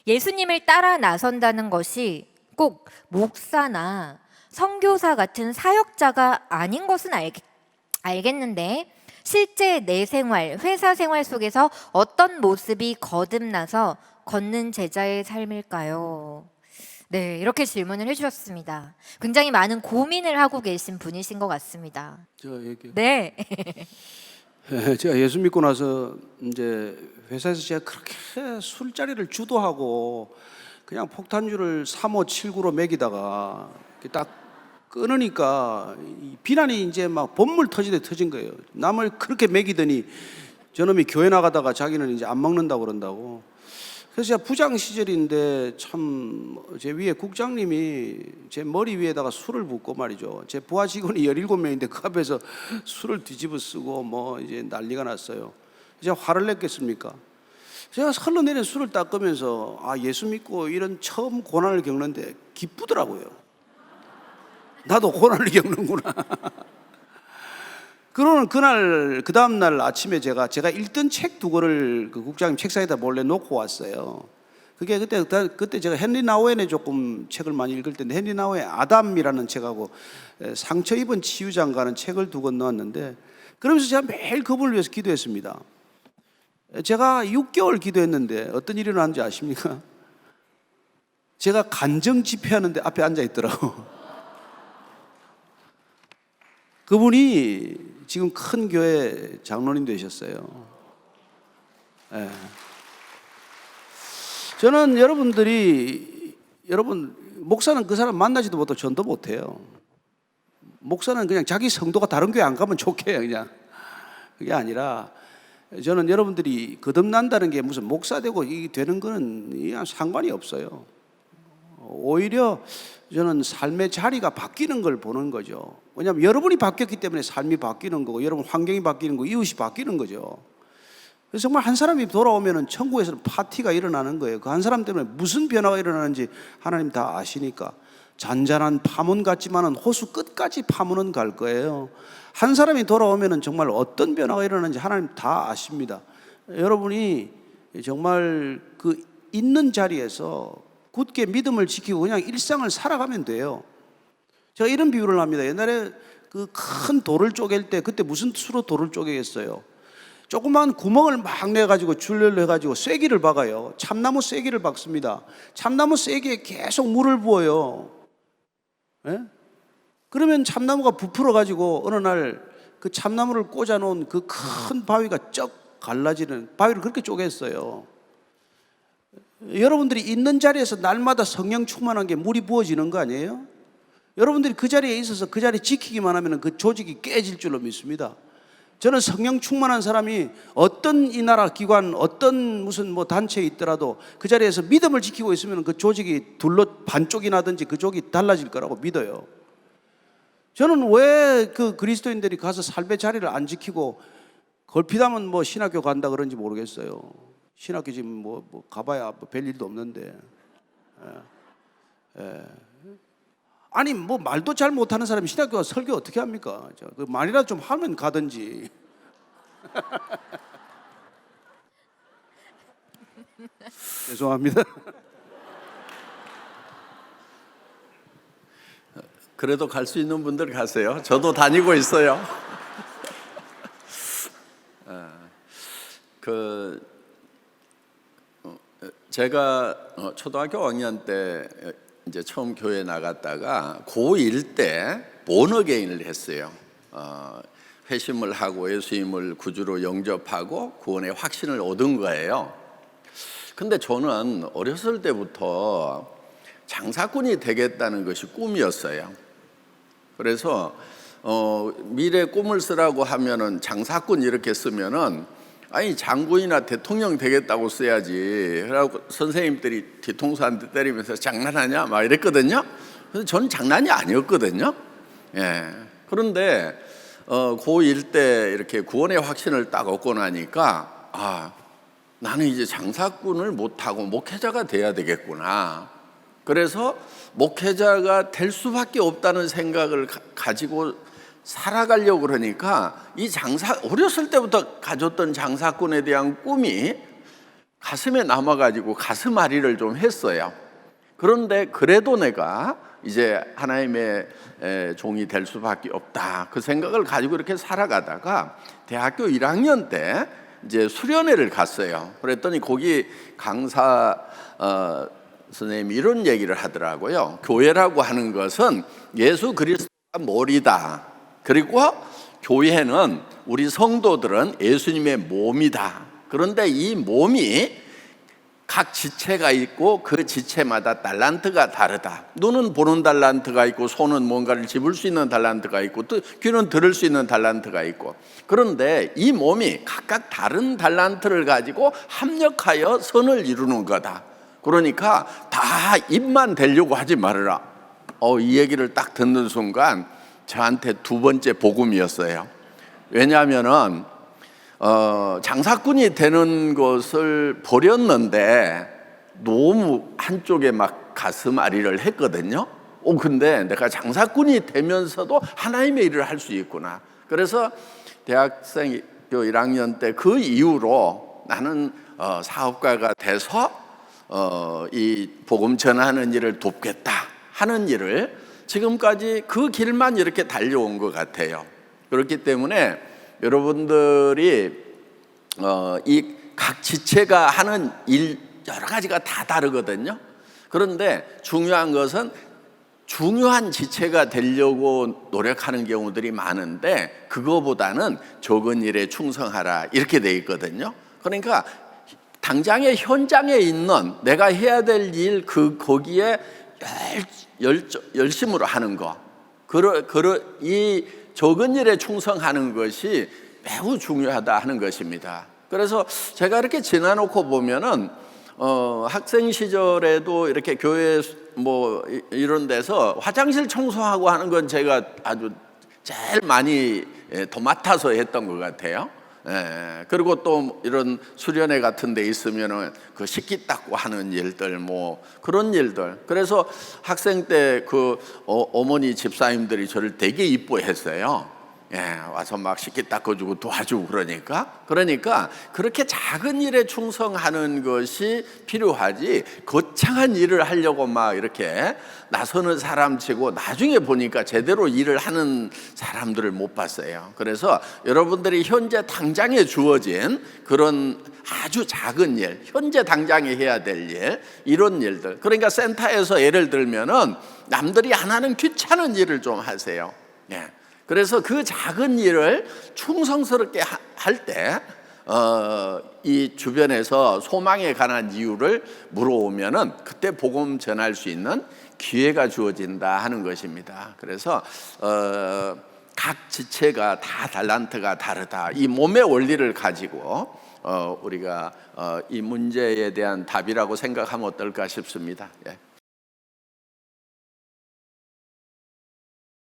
예수님을 따라 나선다는 것이 꼭 목사나 선교사 같은 사역자가 아닌 것은 알겠는데 실제 내 생활, 회사 생활 속에서 어떤 모습이 거듭나서 걷는 제자의 삶일까요? 네, 이렇게 질문을 해주셨습니다. 굉장히 많은 고민을 하고 계신 분이신 것 같습니다. 제가 얘기요. 네. 제가 예수 믿고 나서 이제 회사에서 제가 그렇게 술자리를 주도하고 그냥 폭탄주를 3,5,7,9로 먹이다가 딱 끊으니까 비난이 이제 막 본물 터지듯 터진 거예요. 남을 그렇게 먹이더니 저놈이 교회 나가다가 자기는 이제 안 먹는다고 그런다고. 그래서 제가 부장 시절인데 참 제 위에 국장님이 제 머리 위에다가 술을 붓고 말이죠. 제 부하 직원이 17명인데 그 앞에서 술을 뒤집어 쓰고 뭐 이제 난리가 났어요. 제가 화를 냈겠습니까? 제가 흘러내린 술을 닦으면서 아, 예수 믿고 이런 처음 고난을 겪는데 기쁘더라고요. 나도 고난을 겪는구나. 그러는 그날 그 다음 날 아침에 제가 읽던 책 2권을 그 국장님 책상에다 몰래 놓고 왔어요. 그게 그때 제가 헨리 나우엔의 조금 책을 많이 읽을 때인데 헨리 나우엔의 아담이라는 책하고 상처 입은 치유장가는 책을 2권 넣었는데 그러면서 제가 매일 그분을 위해서 기도했습니다. 제가 6개월 기도했는데 어떤 일이 일어났는지 아십니까? 제가 간정 집회하는데 앞에 앉아 있더라고. 그분이 지금 큰 교회 장로님 되셨어요. 네. 저는 여러분 목사는 그 사람 만나지도 못하고 전도 못해요. 목사는 그냥 자기 성도가 다른 교회 안 가면 좋게 그냥. 그게 아니라 저는 여러분들이 거듭난다는 게 무슨 목사 되고 이 되는 거는 상관이 없어요. 오히려 저는 삶의 자리가 바뀌는 걸 보는 거죠. 왜냐하면 여러분이 바뀌었기 때문에 삶이 바뀌는 거고 여러분 환경이 바뀌는 거고 이웃이 바뀌는 거죠. 그래서 정말 한 사람이 돌아오면 천국에서는 파티가 일어나는 거예요. 그 한 사람 때문에 무슨 변화가 일어나는지 하나님 다 아시니까 잔잔한 파문 같지만은 호수 끝까지 파문은 갈 거예요. 한 사람이 돌아오면 정말 어떤 변화가 일어나는지 하나님 다 아십니다. 여러분이 정말 그 있는 자리에서 굳게 믿음을 지키고 그냥 일상을 살아가면 돼요. 제가 이런 비유를 합니다. 옛날에 그 큰 돌을 쪼갤 때 그때 무슨 수로 돌을 쪼개겠어요? 조그만 구멍을 막 내가지고 줄렬로 해가지고 쐐기를 박아요. 참나무 쐐기를 박습니다. 참나무 쐐기에 계속 물을 부어요. 예? 그러면 참나무가 부풀어가지고 어느 날 그 참나무를 꽂아놓은 그 큰 바위가 쩍 갈라지는 바위를 그렇게 쪼갰어요. 여러분들이 있는 자리에서 날마다 성령 충만한 게 물이 부어지는 거 아니에요? 여러분들이 그 자리에 있어서 그 자리 지키기만 하면 그 조직이 깨질 줄로 믿습니다. 저는 성령 충만한 사람이 어떤 이 나라 기관, 어떤 무슨 뭐 단체에 있더라도 그 자리에서 믿음을 지키고 있으면 그 조직이 둘로 반쪽이 나든지 그 조직이 달라질 거라고 믿어요. 저는 왜 그 그리스도인들이 가서 삶의 자리를 안 지키고 걸핏하면 뭐 신학교 간다 그런지 모르겠어요. 신학교 지금 뭐 가봐야 뭐 별 일도 없는데. 아니 뭐 말도 잘 못하는 사람이 신학교 가서 설교 어떻게 합니까? 그 말이라도 좀 하면 가든지. 죄송합니다. 그래도 갈 수 있는 분들 가세요. 저도 다니고 있어요. 제가 초등학교 5학년 때 이제 처음 교회 나갔다가 고1 때 본어게인을 했어요. 회심을 하고 예수님을 구주로 영접하고 구원의 확신을 얻은 거예요. 근데 저는 어렸을 때부터 장사꾼이 되겠다는 것이 꿈이었어요. 그래서 미래 꿈을 쓰라고 하면은 장사꾼 이렇게 쓰면은 아니 장군이나 대통령 되겠다고 써야지. 그래갖고 선생님들이 뒤통수 한 대 때리면서 장난하냐 막 이랬거든요. 그래서 저는 장난이 아니었거든요. 예. 그런데 고1 때 이렇게 구원의 확신을 딱 얻고 나니까 아, 나는 이제 장사꾼을 못하고 목회자가 돼야 되겠구나. 그래서 목회자가 될 수밖에 없다는 생각을 가지고 살아가려고 그러니까 이 어렸을 때부터 가졌던 장사꾼에 대한 꿈이 가슴에 남아가지고 가슴앓이를 좀 했어요. 그런데 그래도 내가 이제 하나님의 종이 될 수밖에 없다, 그 생각을 가지고 이렇게 살아가다가 대학교 1학년 때 이제 수련회를 갔어요. 그랬더니 거기 강사 선생님이 이런 얘기를 하더라고요. 교회라고 하는 것은 예수 그리스도가 머리다. 그리고 교회는 우리 성도들은 예수님의 몸이다. 그런데 이 몸이 각 지체가 있고 그 지체마다 달란트가 다르다. 눈은 보는 달란트가 있고, 손은 뭔가를 집을 수 있는 달란트가 있고, 또 귀는 들을 수 있는 달란트가 있고, 그런데 이 몸이 각각 다른 달란트를 가지고 합력하여 선을 이루는 거다. 그러니까 다 입만 되려고 하지 말아라. 이 얘기를 딱 듣는 순간 저한테 두 번째 복음이었어요. 왜냐하면은 장사꾼이 되는 것을 버렸는데 너무 한쪽에 막 가슴앓이를 했거든요. 근데 내가 장사꾼이 되면서도 하나님의 일을 할 수 있구나. 그래서 대학생 1학년 때 그 이후로 나는 사업가가 돼서 이 복음 전하는 일을 돕겠다 하는 일을 지금까지 그 길만 이렇게 달려온 것 같아요. 그렇기 때문에 여러분들이 이 각 지체가 하는 일 여러 가지가 다 다르거든요. 그런데 중요한 것은 중요한 지체가 되려고 노력하는 경우들이 많은데 그거보다는 적은 일에 충성하라 이렇게 돼 있거든요. 그러니까 당장의 현장에 있는 내가 해야 될 일 거기에 열심으로 하는 거, 이 적은 일에 충성하는 것이 매우 중요하다 하는 것입니다. 그래서 제가 이렇게 지나놓고 보면은 학생 시절에도 이렇게 교회 뭐 이런 데서 화장실 청소하고 하는 건 제가 아주 제일 많이 도맡아서 했던 것 같아요. 그리고 또 이런 수련회 같은 데 있으면은 그 식기 닦고 하는 일들, 뭐 그런 일들. 그래서 학생 때 그 어머니 집사님들이 저를 되게 이뻐했어요. 와서 막 식기 닦아주고 도와주고 그러니까 그렇게 작은 일에 충성하는 것이 필요하지, 거창한 일을 하려고 막 이렇게 나서는 사람치고 나중에 보니까 제대로 일을 하는 사람들을 못 봤어요. 그래서 여러분들이 현재 당장에 주어진 그런 아주 작은 일, 현재 당장에 해야 될 일, 이런 일들, 그러니까 센터에서 예를 들면은 남들이 안 하는 귀찮은 일을 좀 하세요. 그래서 그 작은 일을 충성스럽게 할 때 이 주변에서 소망에 관한 이유를 물어오면은 그때 복음 전할 수 있는 기회가 주어진다 하는 것입니다. 그래서 각 지체가 다 달란트가 다르다, 이 몸의 원리를 가지고 우리가 이 문제에 대한 답이라고 생각하면 어떨까 싶습니다.